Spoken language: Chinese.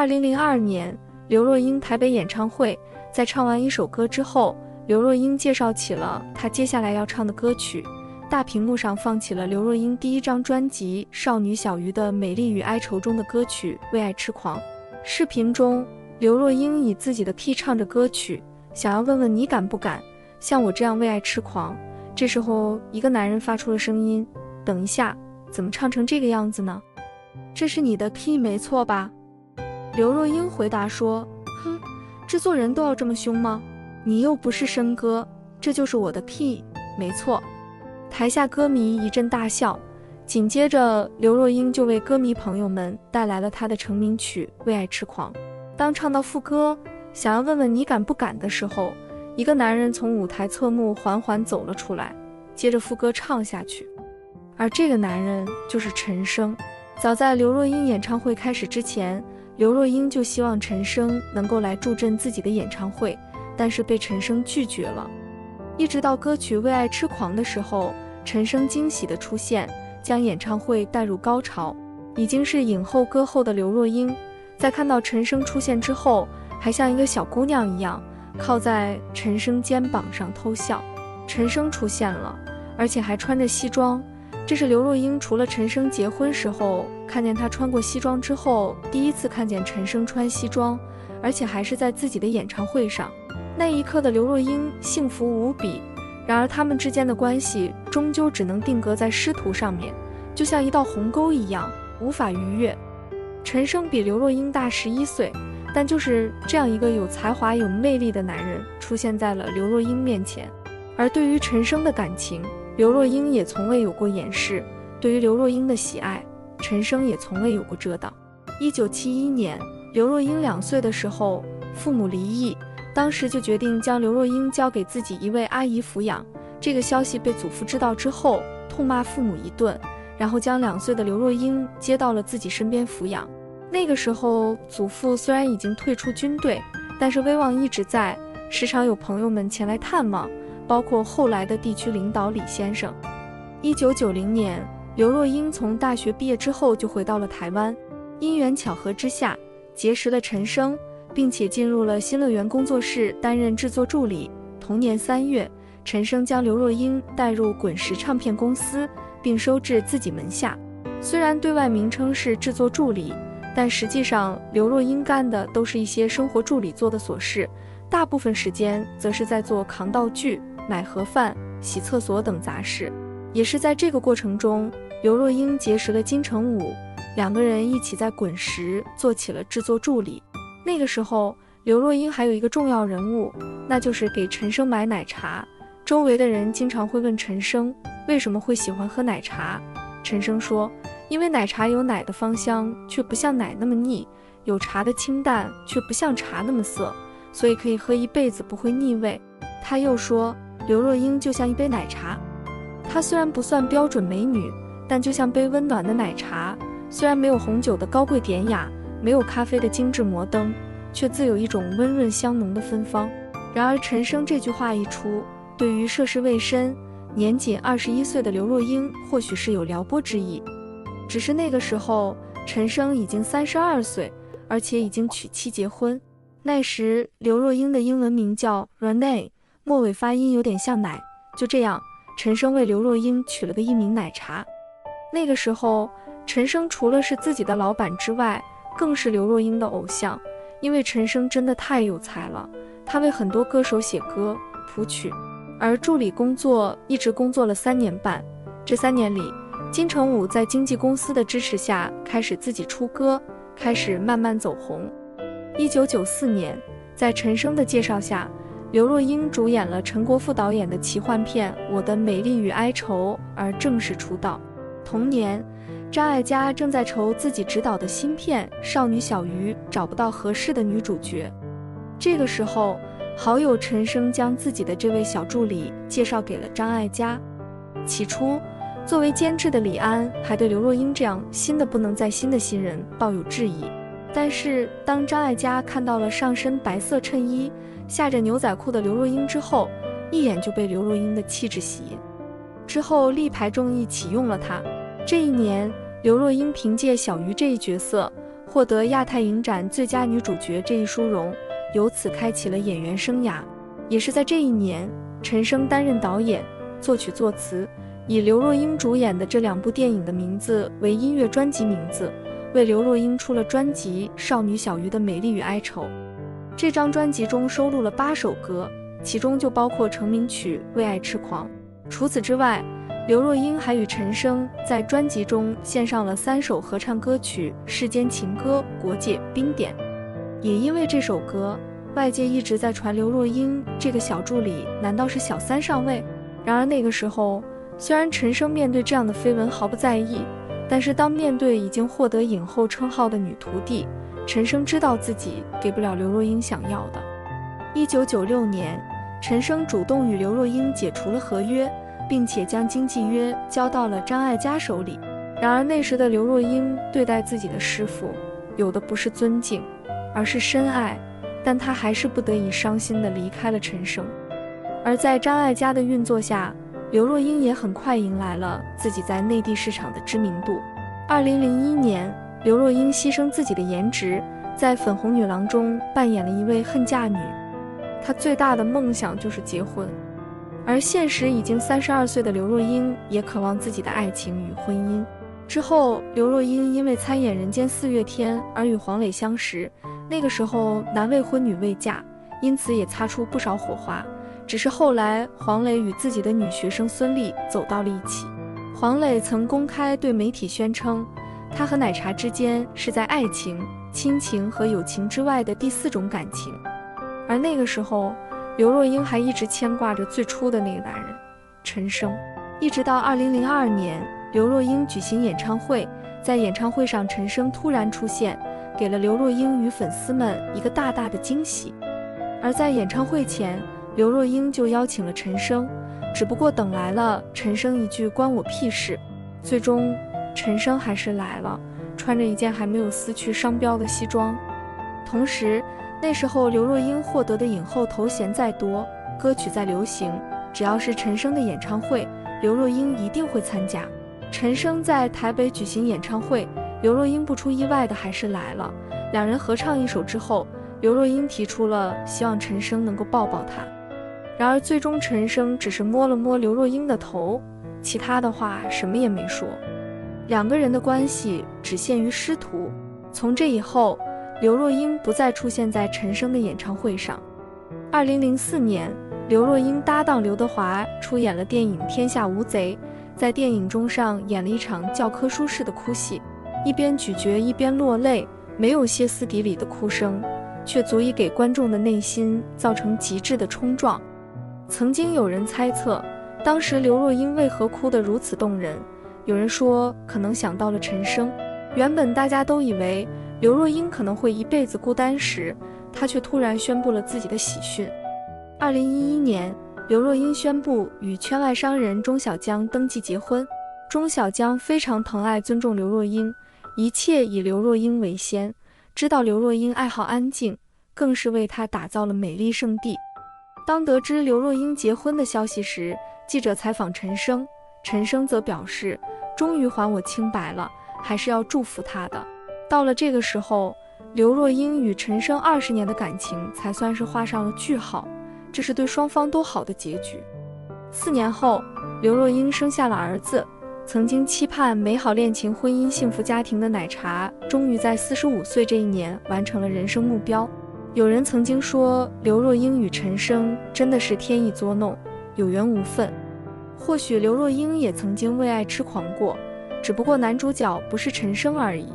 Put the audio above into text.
2002年，刘若英台北演唱会，在唱完一首歌之后，刘若英介绍起了她接下来要唱的歌曲。大屏幕上放起了刘若英第一张专辑《少女小鱼》的《美丽与哀愁》中的歌曲《为爱痴狂》。视频中，刘若英以自己的 key 唱着歌曲，想要问问你敢不敢像我这样为爱痴狂。这时候，一个男人发出了声音：“等一下，怎么唱成这个样子呢？这是你的 key 没错吧？”刘若英回答说：“哼，制作人都要这么凶吗？你又不是笙歌，这就是我的 key， 没错。”台下歌迷一阵大笑，紧接着刘若英就为歌迷朋友们带来了她的成名曲《为爱痴狂》。当唱到副歌想要问问你敢不敢的时候，一个男人从舞台侧幕缓缓走了出来，接着副歌唱下去。而这个男人就是陈升。早在刘若英演唱会开始之前，刘若英就希望陈升能够来助阵自己的演唱会，但是被陈升拒绝了。一直到歌曲《为爱痴狂》的时候，陈升惊喜的出现，将演唱会带入高潮。已经是影后歌后的刘若英，在看到陈升出现之后，还像一个小姑娘一样靠在陈升肩膀上偷笑。陈升出现了，而且还穿着西装，这是刘若英除了陈升结婚时候看见他穿过西装之后，第一次看见陈升穿西装，而且还是在自己的演唱会上。那一刻的刘若英幸福无比，然而他们之间的关系终究只能定格在师徒上面，就像一道鸿沟一样，无法逾越。陈升比刘若英大11岁，但就是这样一个有才华有魅力的男人出现在了刘若英面前。而对于陈升的感情，刘若英也从未有过掩饰，对于刘若英的喜爱，陈升也从未有过遮挡。1971年，刘若英2岁的时候，父母离异，当时就决定将刘若英交给自己一位阿姨抚养。这个消息被祖父知道之后，痛骂父母一顿，然后将2岁的刘若英接到了自己身边抚养。那个时候，祖父虽然已经退出军队，但是威望一直在，时常有朋友们前来探望，包括后来的地区领导李先生。1990年，刘若英从大学毕业之后就回到了台湾，因缘巧合之下结识了陈升，并且进入了新乐园工作室担任制作助理。同年3月，陈升将刘若英带入滚石唱片公司，并收至自己门下。虽然对外名称是制作助理，但实际上刘若英干的都是一些生活助理做的琐事，大部分时间则是在做扛道具、买盒饭、洗厕所等杂事。也是在这个过程中，刘若英结识了金城武，2个人一起在滚石做起了制作助理。那个时候，刘若英还有一个重要人物，那就是给陈升买奶茶。周围的人经常会问陈升为什么会喜欢喝奶茶。陈升说，因为奶茶有奶的芳香，却不像奶那么腻，有茶的清淡，却不像茶那么涩，所以可以喝一辈子不会腻味。他又说，刘若英就像一杯奶茶，她虽然不算标准美女，但就像杯温暖的奶茶，虽然没有红酒的高贵典雅，没有咖啡的精致摩登，却自有一种温润香浓的芬芳。然而陈升这句话一出，对于涉世未深、年仅21岁的刘若英或许是有撩拨之意。只是那个时候，陈升已经32岁，而且已经娶妻结婚。那时刘若英的英文名叫 Renee， 末尾发音有点像奶。就这样，陈升为刘若英取了个艺名奶茶。那个时候，陈升除了是自己的老板之外，更是刘若英的偶像，因为陈升真的太有才了，他为很多歌手写歌谱曲。而助理工作一直工作了3年半，这3年里，金城武在经纪公司的支持下开始自己出歌，开始慢慢走红。1994年，在陈升的介绍下，刘若英主演了陈国富导演的奇幻片《我的美丽与哀愁》而正式出道。同年，张艾嘉正在筹自己执导的新片《少女小鱼》找不到合适的女主角。这个时候，好友陈升将自己的这位小助理介绍给了张艾嘉。起初，作为监制的李安还对刘若英这样新的不能再新的新人抱有质疑，但是当张艾嘉看到了上身白色衬衣、下着牛仔裤的刘若英之后，一眼就被刘若英的气质吸引。之后力排众议启用了她。这一年，刘若英凭借小鱼这一角色获得亚太影展最佳女主角这一殊荣，由此开启了演员生涯。也是在这一年，陈升担任导演、作曲作词，以刘若英主演的这2部电影的名字为音乐专辑名字，为刘若英出了专辑《少女小鱼的美丽与哀愁》。这张专辑中收录了8首歌，其中就包括成名曲《为爱痴狂》。除此之外，刘若英还与陈升在专辑中献上了3首合唱歌曲《世间情歌》《国界》《冰点》。也因为这首歌，外界一直在传刘若英这个小助理难道是小三上位？然而那个时候，虽然陈升面对这样的绯闻毫不在意，但是当面对已经获得影后称号的女徒弟，陈升知道自己给不了刘若英想要的。1996年，陈升主动与刘若英解除了合约，并且将经纪约交到了张艾嘉手里。然而那时的刘若英对待自己的师父，有的不是尊敬，而是深爱，但她还是不得已伤心地离开了陈升。而在张艾嘉的运作下，刘若英也很快迎来了自己在内地市场的知名度。2001年，刘若英牺牲自己的颜值，在《粉红女郎》中扮演了一位恨嫁女。她最大的梦想就是结婚，而现实已经32岁的刘若英也渴望自己的爱情与婚姻。之后，刘若英因为参演《人间四月天》而与黄磊相识，那个时候男未婚女未嫁，因此也擦出不少火花。只是后来黄磊与自己的女学生孙俪走到了一起。黄磊曾公开对媒体宣称，他和奶茶之间是在爱情、亲情和友情之外的第4种感情。而那个时候，刘若英还一直牵挂着最初的那个男人陈升。一直到2002年，刘若英举行演唱会，在演唱会上陈升突然出现，给了刘若英与粉丝们一个大大的惊喜。而在演唱会前，刘若英就邀请了陈升，只不过等来了陈升一句关我屁事。最终陈升还是来了，穿着一件还没有撕去商标的西装。同时那时候刘若英获得的影后头衔再多，歌曲再流行，只要是陈升的演唱会，刘若英一定会参加。陈升在台北举行演唱会，刘若英不出意外的还是来了。2人合唱一首之后，刘若英提出了希望陈升能够抱抱她。然而最终陈升只是摸了摸刘若英的头，其他的话什么也没说。2个人的关系只限于师徒。从这以后，刘若英不再出现在陈升的演唱会上。2004年，刘若英搭档刘德华出演了电影《天下无贼》，在电影中上演了一场教科书式的哭戏，一边咀嚼一边落泪，没有歇斯底里的哭声，却足以给观众的内心造成极致的冲撞。曾经有人猜测，当时刘若英为何哭得如此动人，有人说可能想到了陈升。原本大家都以为刘若英可能会一辈子孤单时，她却突然宣布了自己的喜讯。2011年，刘若英宣布与圈外商人钟晓江登记结婚。钟晓江非常疼爱尊重刘若英，一切以刘若英为先，知道刘若英爱好安静，更是为她打造了美丽圣地。当得知刘若英结婚的消息时，记者采访陈升，陈升则表示，终于还我清白了，还是要祝福她的。到了这个时候，刘若英与陈升20年的感情才算是画上了句号，这是对双方都好的结局。4年后，刘若英生下了儿子。曾经期盼美好恋情、婚姻、幸福家庭的奶茶，终于在45岁这一年完成了人生目标。有人曾经说，刘若英与陈升真的是天意作弄，有缘无分。或许刘若英也曾经为爱痴狂过，只不过男主角不是陈升而已。